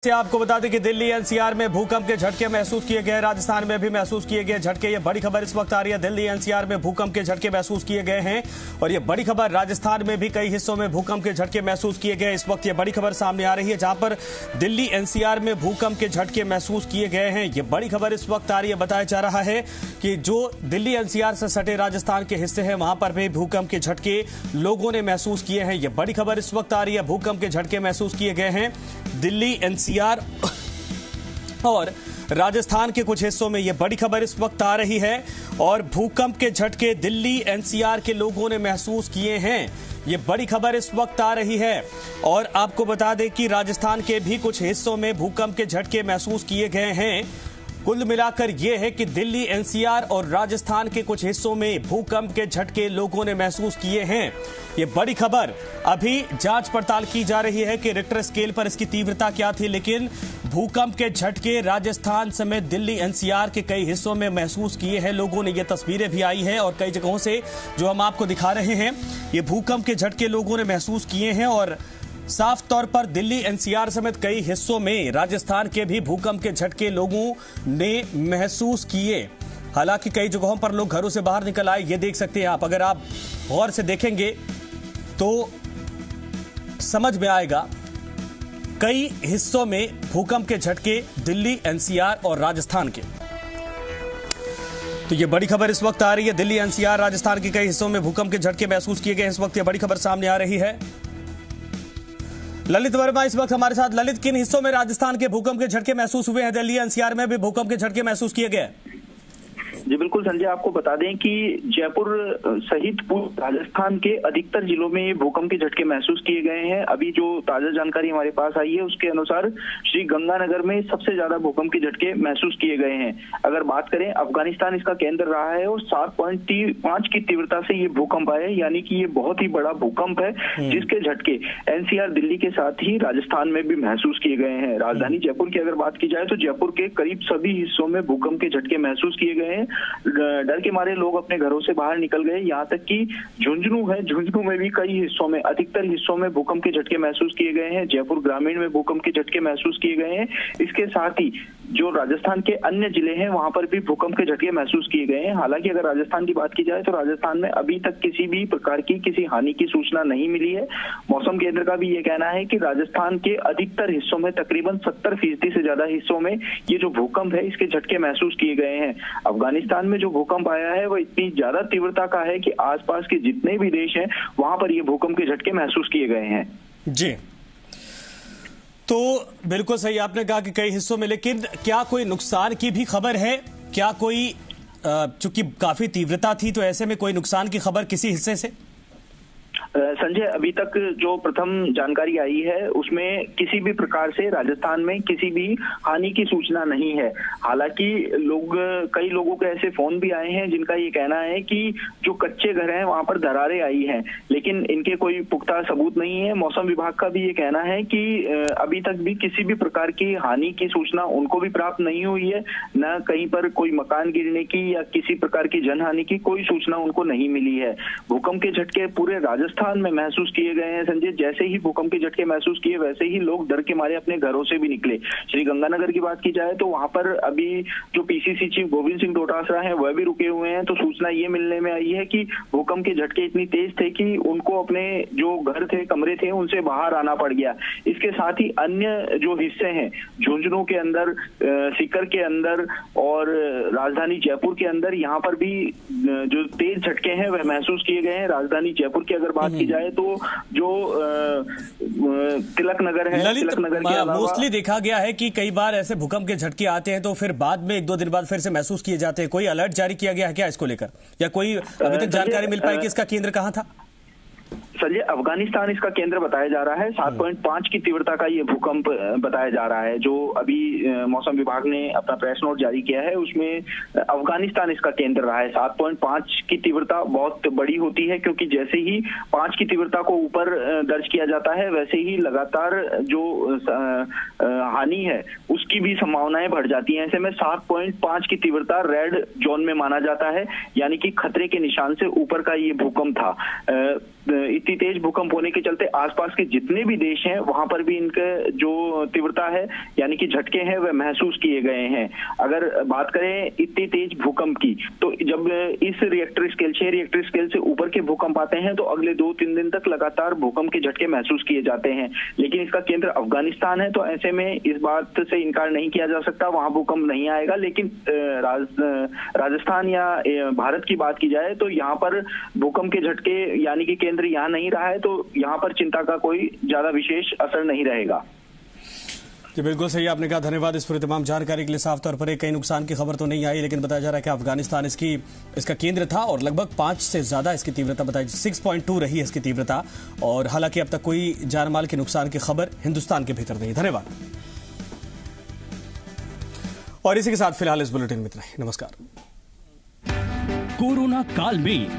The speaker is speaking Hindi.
से आपको बता दें कि दिल्ली एनसीआर में भूकंप के झटके महसूस किए गए। राजस्थान में भी महसूस किए गए झटके। ये बड़ी खबर इस वक्त आ रही है। दिल्ली एनसीआर में भूकंप के झटके महसूस किए गए हैं और ये बड़ी खबर राजस्थान में भी कई हिस्सों में भूकंप के झटके महसूस किए गए। इस वक्त ये बड़ी खबर सामने आ रही है जहां पर दिल्ली एनसीआर में भूकंप के झटके महसूस किए गए हैं। ये बड़ी खबर इस वक्त आ रही है। बताया जा रहा है कि जो दिल्ली एनसीआर से सटे राजस्थान के हिस्से हैं वहां पर भी भूकंप के झटके लोगों ने महसूस किए हैं। ये बड़ी खबर इस वक्त आ रही है। भूकंप के झटके महसूस किए गए हैं दिल्ली एनसीआर और राजस्थान के कुछ हिस्सों में। यह बड़ी खबर इस वक्त आ रही है और भूकंप के झटके दिल्ली एनसीआर के लोगों ने महसूस किए हैं। ये बड़ी खबर इस वक्त आ रही है और आपको बता दें कि राजस्थान के भी कुछ हिस्सों में भूकंप के झटके महसूस किए गए हैं। कुल मिलाकर यह है कि दिल्ली एनसीआर और राजस्थान के कुछ हिस्सों में भूकंप के झटके लोगों ने महसूस किए हैं। ये बड़ी खबर। अभी जांच पड़ताल की जा रही है कि रिक्टर स्केल पर इसकी तीव्रता क्या थी, लेकिन भूकंप के झटके राजस्थान समेत दिल्ली एनसीआर के कई हिस्सों में महसूस किए हैं लोगों ने। ये तस्वीरें भी आई हैं और कई जगहों से जो हम आपको दिखा रहे हैं, ये भूकंप के झटके लोगों ने महसूस किए हैं और साफ तौर पर दिल्ली एनसीआर समेत कई हिस्सों में राजस्थान के भी भूकंप के झटके लोगों ने महसूस किए। हालांकि कई जगहों पर लोग घरों से बाहर निकल आए, ये देख सकते हैं आप। अगर आप गौर से देखेंगे तो समझ में आएगा कई हिस्सों में भूकंप के झटके दिल्ली एनसीआर और राजस्थान के। तो ये बड़ी खबर इस वक्त आ रही है। दिल्ली एनसीआर राजस्थान के कई हिस्सों में भूकंप के झटके महसूस किए गए। इस वक्त ये बड़ी खबर सामने आ रही है। ललित वर्मा इस वक्त हमारे साथ। ललित, किन हिस्सों में राजस्थान के भूकंप के झटके महसूस हुए हैं? दिल्ली एनसीआर में भी भूकंप के झटके महसूस किए गए। जी बिल्कुल संजय, आपको बता दें कि जयपुर सहित पूरे राजस्थान के अधिकतर जिलों में ये भूकंप के झटके महसूस किए गए हैं। अभी जो ताजा जानकारी हमारे पास आई है उसके अनुसार श्री गंगानगर में सबसे ज्यादा भूकंप के झटके महसूस किए गए हैं। अगर बात करें, अफगानिस्तान इसका केंद्र रहा है और 7.5 की तीव्रता से ये भूकंप आए, यानी कि ये बहुत ही बड़ा भूकंप है जिसके झटके एनसीआर दिल्ली के साथ ही राजस्थान में भी महसूस किए गए हैं। राजधानी जयपुर की अगर बात की जाए तो जयपुर के करीब सभी हिस्सों में भूकंप के झटके महसूस किए गए हैं। डर के मारे लोग अपने घरों से बाहर निकल गए। यहाँ तक कि झुंझुनू है, झुंझुनू में भी कई हिस्सों में, अधिकतर हिस्सों में भूकंप के झटके महसूस किए गए हैं। जयपुर ग्रामीण में भूकंप के झटके महसूस किए गए हैं। इसके साथ ही जो राजस्थान के अन्य जिले हैं वहां पर भी भूकंप के झटके महसूस किए गए हैं। हालांकि अगर राजस्थान की बात की जाए तो राजस्थान में अभी तक किसी भी प्रकार की किसी हानि की सूचना नहीं मिली है। मौसम केंद्र का भी ये कहना है कि राजस्थान के अधिकतर हिस्सों में, तकरीबन 70% से ज्यादा हिस्सों में ये जो भूकंप है इसके झटके महसूस किए गए हैं। अफगानिस्तान में जो भूकंप आया है वो इतनी ज्यादा तीव्रता का है कि आसपास के जितने भी देश हैं वहां पर ये भूकंप के झटके महसूस किए गए हैं। जी, तो बिल्कुल सही आपने कहा कि कई हिस्सों में, लेकिन क्या कोई नुकसान की भी खबर है? क्या कोई, चूंकि काफी तीव्रता थी तो ऐसे में कोई नुकसान की खबर किसी हिस्से से? संजय, अभी तक जो प्रथम जानकारी आई है उसमें किसी भी प्रकार से राजस्थान में किसी भी हानि की सूचना नहीं है। हालांकि कई लोगों के ऐसे फोन भी आए हैं जिनका ये कहना है कि जो कच्चे घर हैं वहां पर दरारें आई हैं, लेकिन इनके कोई पुख्ता सबूत नहीं है। मौसम विभाग का भी ये कहना है कि अभी तक भी किसी भी प्रकार की हानि की सूचना उनको भी प्राप्त नहीं हुई है। न कहीं पर कोई मकान गिरने की या किसी प्रकार की जनहानि की कोई सूचना उनको नहीं मिली है। भूकंप के झटके पूरे राजस्थान में महसूस किए गए हैं संजय। जैसे ही भूकंप के झटके महसूस किए वैसे ही लोग डर के मारे अपने घरों से भी निकले। श्री गंगानगर की बात की जाए तो वहां पर अभी जो पीसीसी चीफ गोविंद सिंह डोटासरा हैं वह भी रुके हुए हैं। तो सूचना ये मिलने में आई है कि भूकंप के झटके इतनी तेज थे कि उनको अपने जो घर थे, कमरे थे, उनसे बाहर आना पड़ गया। इसके साथ ही अन्य जो हिस्से हैं, झुंझुनू के अंदर, सीकर के अंदर और राजधानी जयपुर के अंदर, यहाँ पर भी जो तेज झटके हैं वह महसूस किए गए हैं। राजधानी जयपुर की अगर बात की जाए तो जो तिलक नगर है, तिलक नगर के अलावा मोस्टली देखा गया है कि कई बार ऐसे भूकंप के झटके आते हैं तो फिर बाद में 1-2 दिन बाद फिर से महसूस किए जाते हैं। कोई अलर्ट जारी किया गया है क्या इसको लेकर, या कोई अभी तक जानकारी मिल पाई कि इसका केंद्र कहां था? संजय, अफगानिस्तान इसका केंद्र बताया जा रहा है। 7.5 की तीव्रता का ये भूकंप बताया जा रहा है। जो अभी मौसम विभाग ने अपना प्रेस नोट जारी किया है उसमें अफगानिस्तान इसका केंद्र रहा है। 7.5 की तीव्रता बहुत बड़ी होती है क्योंकि जैसे ही 5 की तीव्रता को ऊपर दर्ज किया जाता है वैसे ही लगातार जो हानि है उसकी भी संभावनाएं बढ़ जाती हैं। ऐसे में 7.5 की तीव्रता रेड जोन में माना जाता है, यानी कि खतरे के निशान से ऊपर का ये भूकंप था। इतनी तेज भूकंप होने के चलते आसपास के जितने भी देश हैं वहां पर भी इनके जो तीव्रता है यानी कि झटके हैं वह महसूस किए गए हैं। अगर बात करें इतनी तेज भूकंप की, तो जब इस रिएक्टर स्केल 6 रिएक्टर स्केल से ऊपर के भूकंप आते हैं तो अगले 2-3 दिन तक लगातार भूकंप के झटके महसूस किए जाते हैं। लेकिन इसका केंद्र अफगानिस्तान है, तो ऐसे में इस बात से इनकार नहीं किया जा सकता, वहां भूकंप नहीं आएगा। लेकिन राजस्थान या भारत की बात की जाए तो यहाँ पर भूकंप के झटके यानी कि केंद्र यहाँ नहीं रहा है, तो यहाँ पर चिंता का कोई ज्यादा विशेष असर नहीं रहेगा। जी बिल्कुल सही आपने कहा, धन्यवाद इस पूरी तमाम जानकारी के लिए। साफ तौर पर कई नुकसान की खबर तो नहीं आई, लेकिन बताया जा रहा है कि अफगानिस्तान इसका केंद्र था और लगभग 5 से ज्यादा इसकी तीव्रता बताई, 6.2 रही है इसकी तीव्रता। और हालांकि अब तक कोई जानमाल के नुकसान की खबर हिंदुस्तान के भीतर नहीं। धन्यवाद। और इसी के साथ फिलहाल इस बुलेटिन में इतना ही। नमस्कार। कोरोना काल में